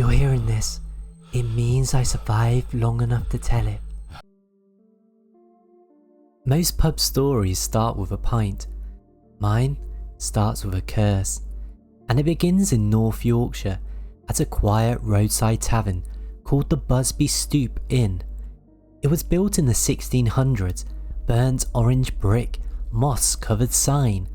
you're hearing this, it means I survived long enough to tell it. Most pub stories start with a pint. Mine starts with a curse, and it begins in North Yorkshire at a quiet roadside tavern called the Busby Stoop Inn. It was built in the 1600s, burnt orange brick, moss-covered sign,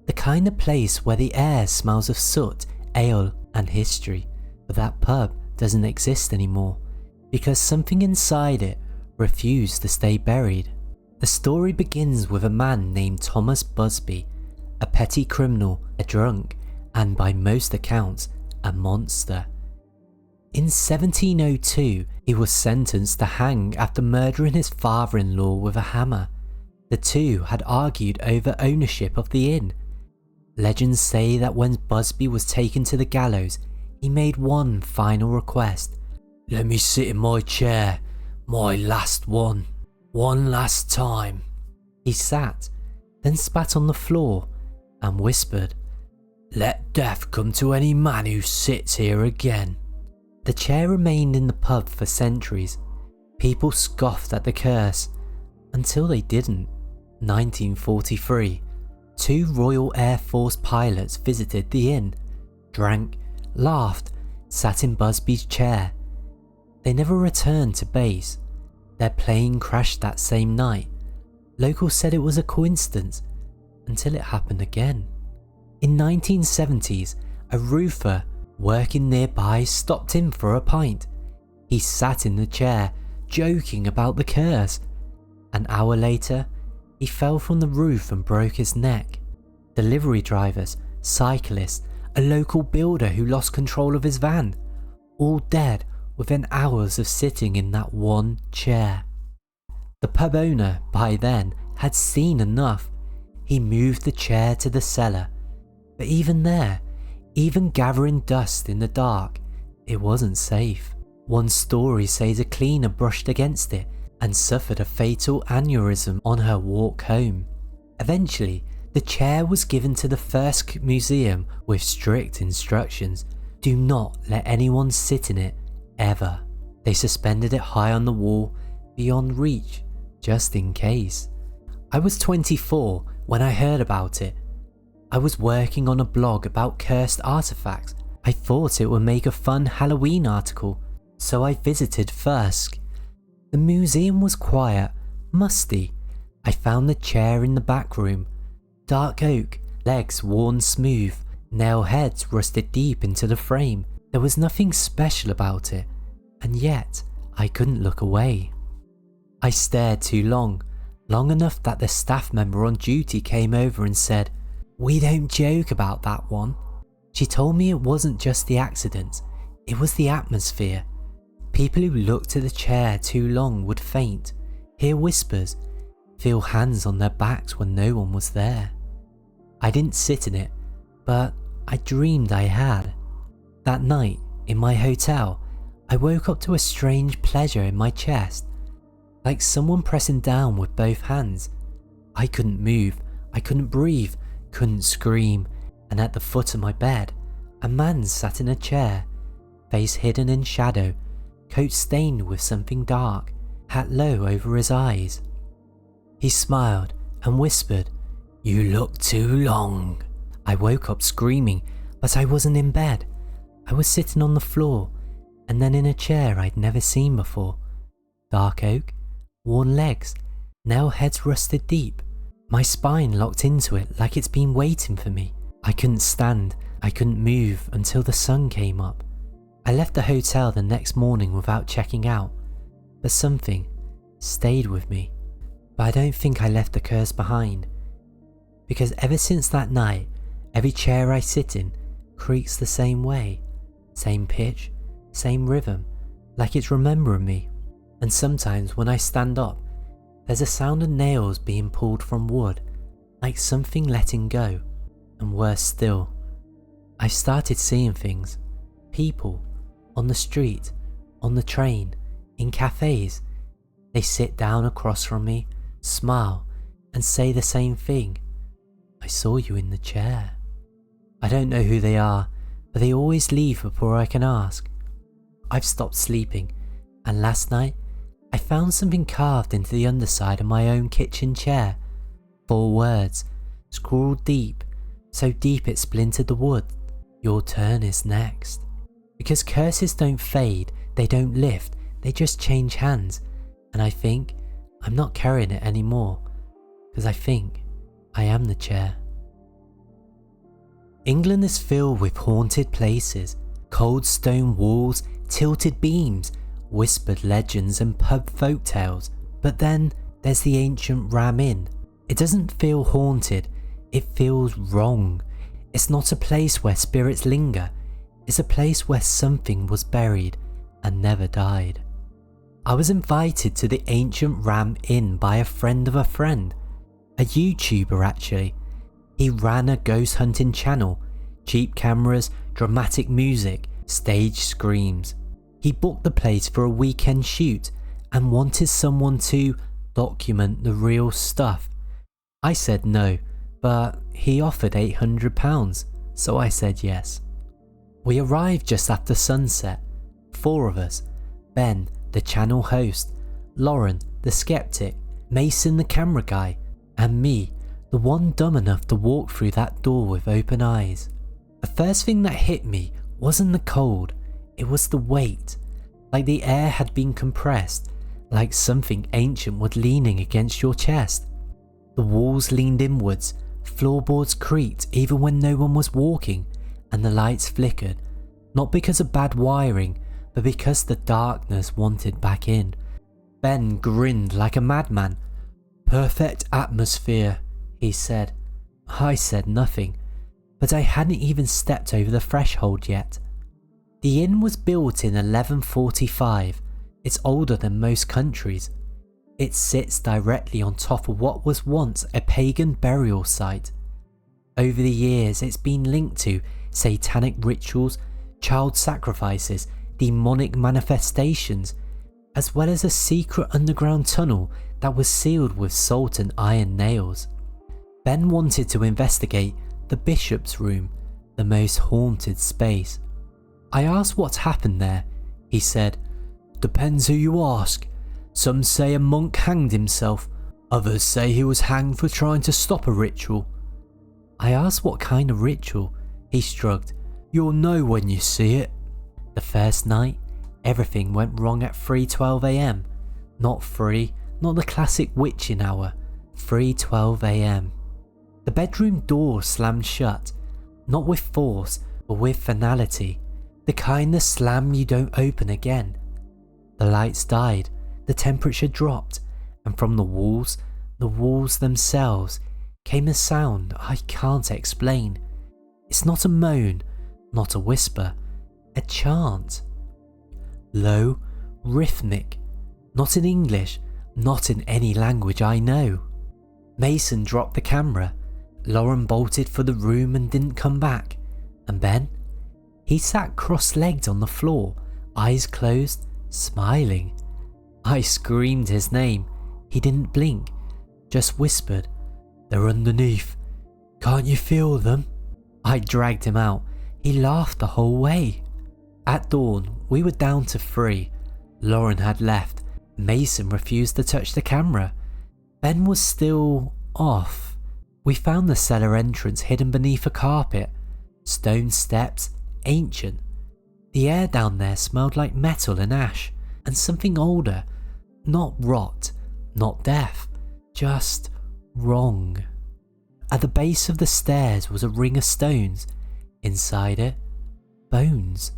the kind of place where the air smells of soot, ale and history. But that pub doesn't exist anymore because something inside it refused to stay buried. The story begins with a man named Thomas Busby, a petty criminal, a drunk, and by most accounts, a monster. In 1702, he was sentenced to hang after murdering his father-in-law with a hammer. The two had argued over ownership of the inn. Legends say that when Busby was taken to the gallows, he made one final request. "Let me sit in my chair, my last one last time." He sat, then spat on the floor and whispered, "Let death come to any man who sits here again." The chair remained in the pub for centuries. People scoffed at the curse until they didn't. 1943, two Royal Air Force pilots visited the inn, drank, laughed, sat in Busby's chair. They never returned to base. Their plane crashed that same night. Locals said it was a coincidence until it happened again. In 1970s, a roofer working nearby stopped in for a pint. He sat in the chair, joking about the curse. An hour later, he fell from the roof and broke his neck. Delivery drivers, cyclists, a local builder who lost control of his van, all dead within hours of sitting in that one chair. The pub owner, by then, had seen enough. He moved the chair to the cellar. But even there, even gathering dust in the dark, it wasn't safe. One story says a cleaner brushed against it and suffered a fatal aneurysm on her walk home. Eventually, the chair was given to the First Museum with strict instructions: do not let anyone sit in it, ever. They suspended it high on the wall, beyond reach, just in case. I was 24 when I heard about it. I was working on a blog about cursed artifacts. I thought it would make a fun Halloween article, so I visited first. The museum was quiet, musty. I found the chair in the back room. Dark oak, legs worn smooth, nail heads rusted deep into the frame. There was nothing special about it, and yet I couldn't look away. I stared too long enough that the staff member on duty came over and said, "We don't joke about that one." She told me it wasn't just the accidents, it was the atmosphere. People who looked at the chair too long would faint, hear whispers, feel hands on their backs when no one was there. I didn't sit in it, but I dreamed I had. That night, in my hotel, I woke up to a strange pleasure in my chest, like someone pressing down with both hands. I couldn't move, I couldn't breathe, couldn't scream, and at the foot of my bed, a man sat in a chair, face hidden in shadow, coat stained with something dark, hat low over his eyes. He smiled and whispered, "You look too long." I woke up screaming, but I wasn't in bed. I was sitting on the floor, and then in a chair I'd never seen before. Dark oak, worn legs, nail heads rusted deep. My spine locked into it like it's been waiting for me. I couldn't stand, I couldn't move until the sun came up. I left the hotel the next morning without checking out, but something stayed with me. But I don't think I left the curse behind, because ever since that night, every chair I sit in creaks the same way, same pitch, same rhythm, like it's remembering me. And sometimes when I stand up, there's a sound of nails being pulled from wood, like something letting go. And worse still, I started seeing things, people, on the street, on the train, in cafes. They sit down across from me, smile, and say the same thing. "I saw you in the chair." I don't know who they are, but they always leave before I can ask. I've stopped sleeping, and last night I found something carved into the underside of my own kitchen chair. 4 words, scrawled deep, so deep it splintered the wood. Your turn is next. Because curses don't fade, they don't lift, they just change hands. And I think I'm not carrying it anymore, because I think I am the chair. England is filled with haunted places, cold stone walls, tilted beams, whispered legends and pub folktales. But then there's the ancient Ram Inn. It doesn't feel haunted, it feels wrong. It's not a place where spirits linger, it's a place where something was buried and never died. I was invited to the ancient Ram Inn by a friend of a friend, a YouTuber actually. He ran a ghost hunting channel, cheap cameras, dramatic music, stage screams. He booked the place for a weekend shoot and wanted someone to document the real stuff. I said no, but he offered £800, so I said yes. We arrived just after sunset, 4 of us: Ben, the channel host, Lauren, the skeptic, Mason, the camera guy, and me, the one dumb enough to walk through that door with open eyes. The first thing that hit me wasn't the cold, it was the weight. Like the air had been compressed, like something ancient was leaning against your chest. The walls leaned inwards, floorboards creaked even when no one was walking, and the lights flickered, not because of bad wiring, but because the darkness wanted back in. Ben grinned like a madman. "Perfect atmosphere," he said. I said nothing, but I hadn't even stepped over the threshold yet. The inn was built in 1145. It's older than most countries. It sits directly on top of what was once a pagan burial site. Over the years, it's been linked to satanic rituals, child sacrifices, demonic manifestations, as well as a secret underground tunnel that was sealed with salt and iron nails. Ben wanted to investigate the bishop's room, the most haunted space. I asked what happened there. He said, "Depends who you ask. Some say a monk hanged himself, others say he was hanged for trying to stop a ritual." I asked what kind of ritual. He shrugged. "You'll know when you see it." The first night, everything went wrong at 3:12 AM. Not 3, not the classic witching hour, 3:12 AM. The bedroom door slammed shut, not with force, but with finality, the kind of slam you don't open again. The lights died, the temperature dropped, and from the walls themselves, came a sound I can't explain. It's not a moan, not a whisper, a chant. Low, rhythmic, not in English, not in any language I know. Mason dropped the camera. Lauren bolted for the room and didn't come back. And Ben? He sat cross-legged on the floor, eyes closed, smiling. I screamed his name. He didn't blink, just whispered, "They're underneath. Can't you feel them?" I dragged him out. He laughed the whole way. At dawn, we were down to 3. Lauren had left. Mason refused to touch the camera. Ben was still off. We found the cellar entrance hidden beneath a carpet. Stone steps, ancient. The air down there smelled like metal and ash, and something older. Not rot, not death, just wrong. At the base of the stairs was a ring of stones. Inside it, bones.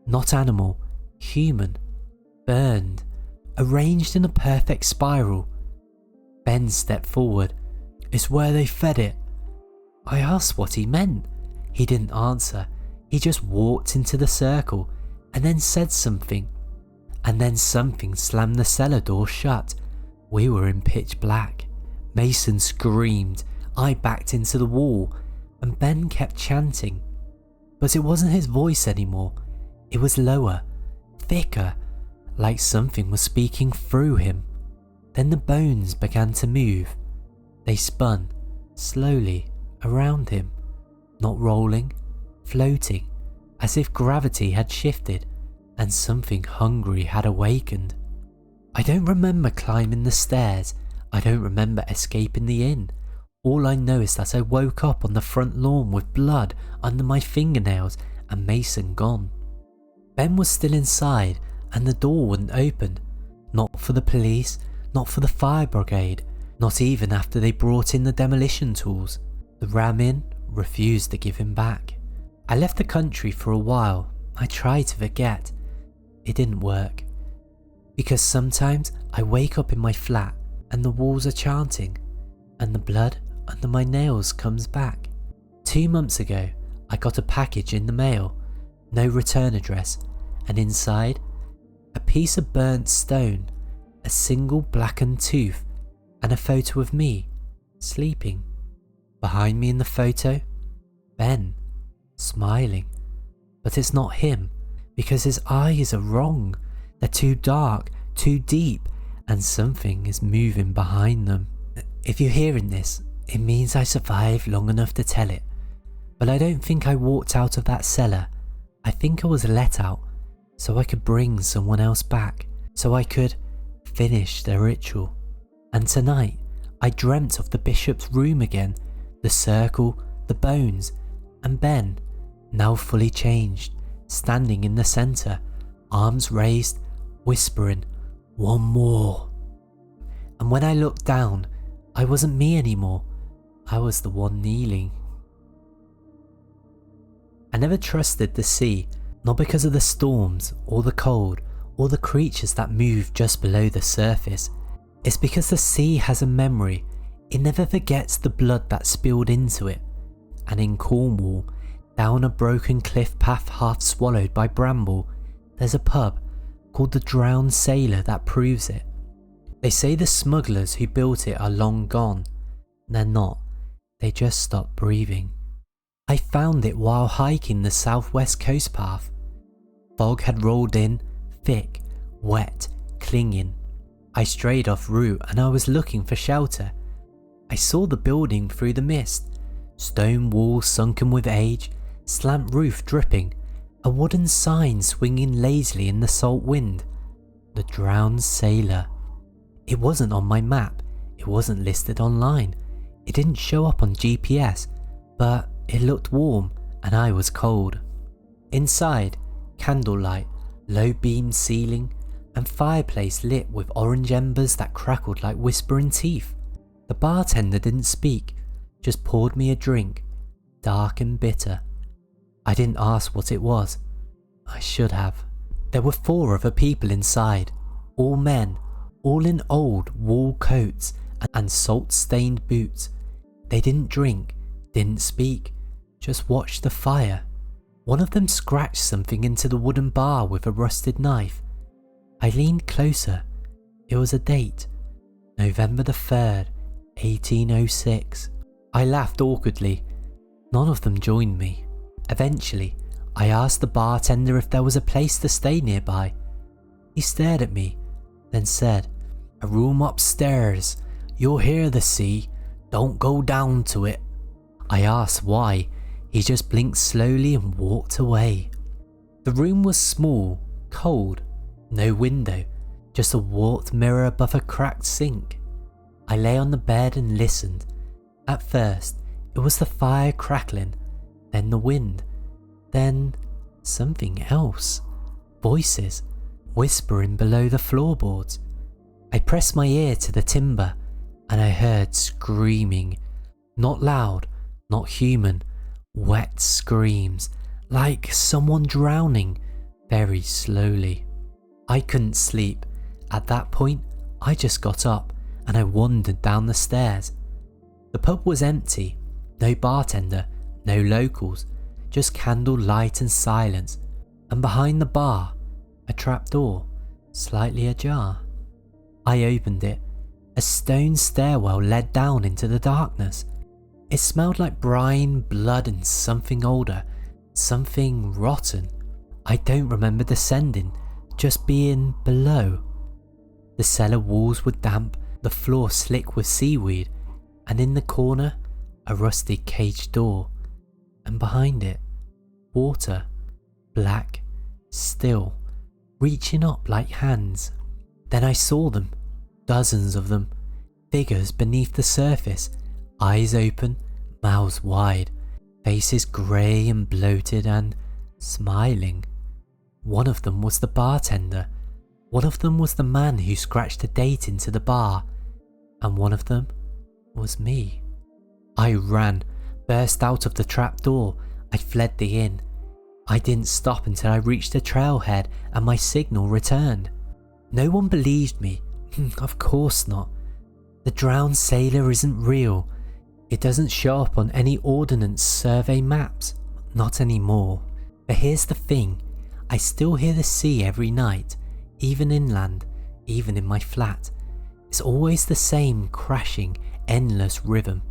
Not animal, human, burned, arranged in a perfect spiral. Ben stepped forward. "It's where they fed it." I asked what he meant. He didn't answer. He just walked into the circle and then said something. And then something slammed the cellar door shut. We were in pitch black. Mason screamed. I backed into the wall, and Ben kept chanting. But it wasn't his voice anymore. It was lower, thicker, like something was speaking through him. Then the bones began to move. They spun, slowly, around him, not rolling, floating, as if gravity had shifted. and something hungry had awakened. I don't remember climbing the stairs. I don't remember escaping the inn. All I know is that I woke up on the front lawn with blood under my fingernails and Mason gone. Ben was still inside and the door wouldn't open. Not for the police, not for the fire brigade, not even after they brought in the demolition tools. The ram inn refused to give him back. I left the country for a while. I tried to forget. It didn't work. Because sometimes I wake up in my flat and the walls are chanting, and the blood under my nails comes back. 2 months ago, I got a package in the mail, no return address, and inside, a piece of burnt stone, a single blackened tooth, and a photo of me, sleeping. Behind me in the photo, Ben, smiling. But it's not him, because his eyes are wrong. They're too dark, too deep, and something is moving behind them. If you're hearing this, it means I survived long enough to tell it. But I don't think I walked out of that cellar. I think I was let out, so I could bring someone else back, so I could finish the ritual. And tonight, I dreamt of the bishop's room again, the circle, the bones, and Ben, now fully changed, standing in the centre, arms raised, whispering, "One more." And when I looked down, I wasn't me anymore. I was the one kneeling. I never trusted the sea, not because of the storms, or the cold, or the creatures that move just below the surface. It's because the sea has a memory. It never forgets the blood that spilled into it. And in Cornwall, down a broken cliff path half swallowed by bramble, there's a pub called the Drowned Sailor that proves it. They say the smugglers who built it are long gone. They're not. They just stopped breathing. I found it while hiking the southwest coast path. Fog had rolled in, thick, wet, clinging. I strayed off route and I was looking for shelter. I saw the building through the mist. Stone walls sunken with age, slant roof dripping, a wooden sign swinging lazily in the salt wind. The Drowned Sailor. It wasn't on my map, it wasn't listed online, it didn't show up on GPS, but it looked warm and I was cold. Inside, candlelight, low beam ceiling, and fireplace lit with orange embers that crackled like whispering teeth. The bartender didn't speak, just poured me a drink, dark and bitter. I didn't ask what it was. I should have. There were 4 other people inside, all men, all in old wool coats and salt-stained boots. They didn't drink, didn't speak, just watched the fire. One of them scratched something into the wooden bar with a rusted knife. I leaned closer. It was a date, November the 3rd, 1806. I laughed awkwardly. None of them joined me. Eventually, I asked the bartender if there was a place to stay nearby. He stared at me, then said, "A room upstairs. You'll hear the sea. Don't go down to it." I asked why. He just blinked slowly and walked away. The room was small, cold, no window, just a warped mirror above a cracked sink. I lay on the bed and listened. At first, it was the fire crackling, then the wind, then something else. Voices, whispering below the floorboards. I pressed my ear to the timber, and I heard screaming. Not loud, not human, wet screams, like someone drowning, very slowly. I couldn't sleep. At that point, I just got up and I wandered down the stairs. The pub was empty, no bartender, no locals, just candle light and silence, and behind the bar, a trapdoor, slightly ajar. I opened it. A stone stairwell led down into the darkness. It smelled like brine, blood, and something older, something rotten. I don't remember descending, just being below. The cellar walls were damp, the floor slick with seaweed, and in the corner, a rusty cage door, and behind it, water, black, still, reaching up like hands. Then I saw them, dozens of them, figures beneath the surface, eyes open, mouths wide, faces grey and bloated and smiling. One of them was the bartender, one of them was the man who scratched a date into the bar, and one of them was me. I ran, burst out of the trap door. I fled the inn. I didn't stop until I reached the trailhead and my signal returned. No one believed me. Of course not. The drowned sailor isn't real. It doesn't show up on any ordnance survey maps. Not anymore. But here's the thing. I still hear the sea every night, even inland, even in my flat. It's always the same crashing, endless rhythm.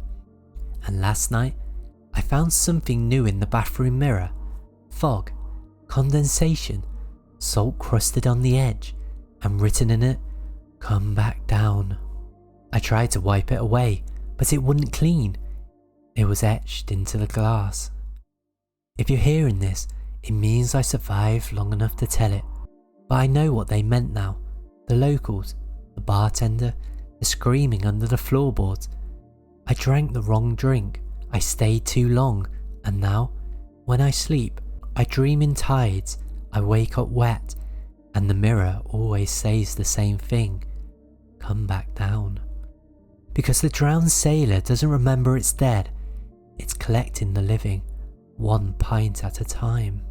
And last night, I found something new in the bathroom mirror. Fog, condensation, salt crusted on the edge, and written in it, "Come back down." I tried to wipe it away, but it wouldn't clean. It was etched into the glass. If you're hearing this, it means I survived long enough to tell it. But I know what they meant now. The locals, the bartender, the screaming under the floorboards. I drank the wrong drink, I stayed too long, and now, when I sleep, I dream in tides, I wake up wet, and the mirror always says the same thing, "Come back down." Because the drowned sailor doesn't remember it's dead, it's collecting the living, one pint at a time.